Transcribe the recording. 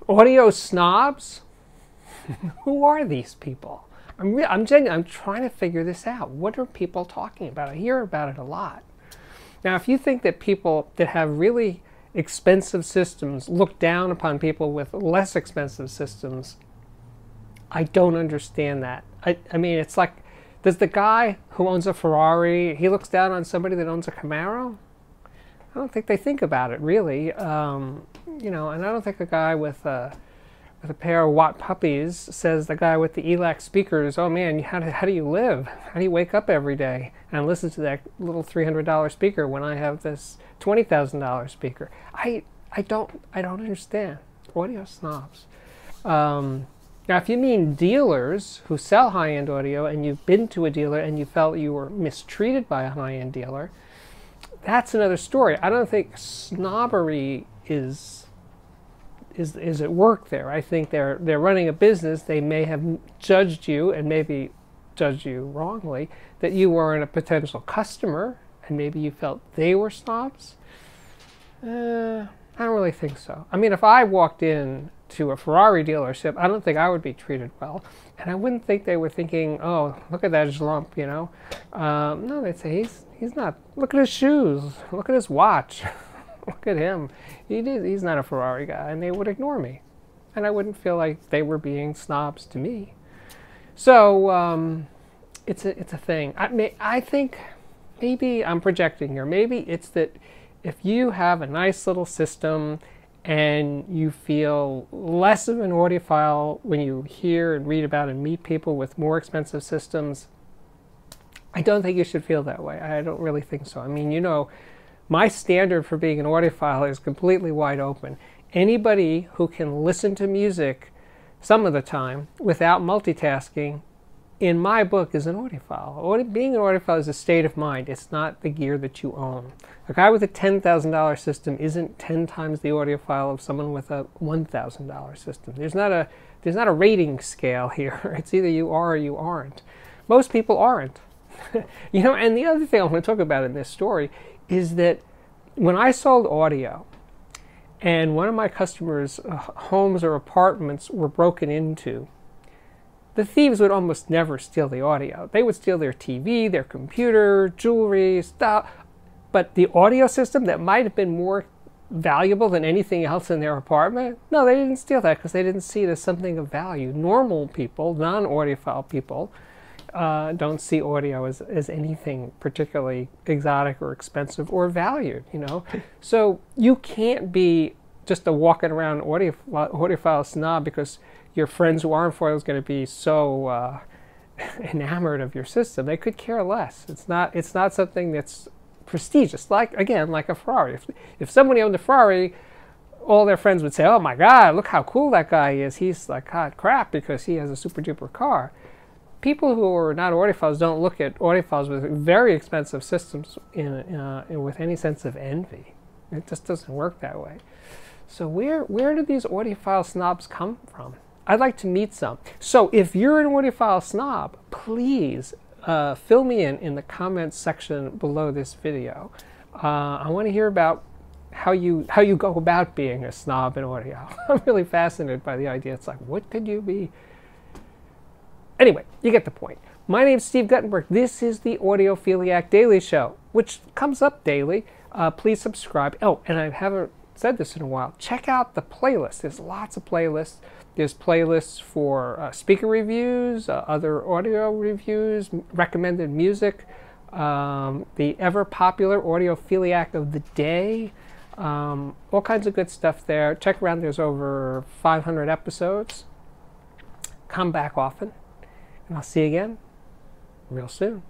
Audio snobs? Who are these people? I'm trying to figure this out. What are people talking about? I hear about it a lot. Now, if you think that people that have really expensive systems look down upon people with less expensive systems, I don't understand that. I mean, it's like, does the guy who owns a Ferrari, he looks down on somebody that owns a Camaro? I don't think they think about it, really. You know, and I don't think a guy with a pair of Watt puppies says the guy with the ELAC speakers, oh man, how do you live? How do you wake up every day and listen to that little $300 speaker when I have this $20,000 speaker? I don't understand. Audio snobs. Now, if you mean dealers who sell high-end audio and you've been to a dealer and you felt you were mistreated by a high-end dealer, that's another story. I don't think snobbery is at work there. I think they're running a business. They may have judged you, and maybe judged you wrongly, that you weren't a potential customer, and maybe you felt they were snobs. I don't really think so. I mean, if I walked in to a Ferrari dealership, I don't think I would be treated well. And I wouldn't think they were thinking, oh, look at that lump, you know. No, they'd say, he's not, look at his shoes, look at his watch, look at him. He's not a Ferrari guy, and they would ignore me. And I wouldn't feel like they were being snobs to me. So it's a thing. I think maybe I'm projecting here. Maybe it's that if you have a nice little system and you feel less of an audiophile when you hear and read about and meet people with more expensive systems, I don't think you should feel that way. I don't really think so. I mean, you know, my standard for being an audiophile is completely wide open. Anybody who can listen to music some of the time without multitasking, in my book, is an audiophile. Being an audiophile is a state of mind. It's not the gear that you own. A guy with a $10,000 system isn't 10 times the audiophile of someone with a $1,000 system. There's not a rating scale here. It's either you are or you aren't. Most people aren't. You know, and the other thing I want to talk about in this story is that when I sold audio and one of my customers' homes or apartments were broken into, the thieves would almost never steal the audio. They would steal their TV, their computer, jewelry, stuff. But the audio system that might have been more valuable than anything else in their apartment, no, they didn't steal that because they didn't see it as something of value. Normal people, non-audiophile people, don't see audio as anything particularly exotic or expensive or valued, you know. So you can't be just a walking around audiophile snob because your friends who aren't audiophile is going to be so enamored of your system. They could care less. It's not something that's prestigious. Like, again, like a Ferrari. If somebody owned a Ferrari, all their friends would say, oh my God, look how cool that guy is. He's like hot crap because he has a super duper car. People who are not audiophiles don't look at audiophiles with very expensive systems with any sense of envy. It just doesn't work that way. So where do these audiophile snobs come from? I'd like to meet some. So if you're an audiophile snob, please fill me in the comments section below this video. I want to hear about how you go about being a snob in audio. I'm really fascinated by the idea. It's like, what could you be? Anyway, you get the point. My name's Steve Guttenberg. This is the Audiophiliac Daily Show, which comes up daily. Please subscribe. Oh, and I haven't said this in a while. Check out the playlist. There's lots of playlists. There's playlists for speaker reviews, other audio reviews, recommended music, the ever-popular Audiophiliac of the Day, all kinds of good stuff there. Check around. There's over 500 episodes. Come back often. And I'll see you again real soon.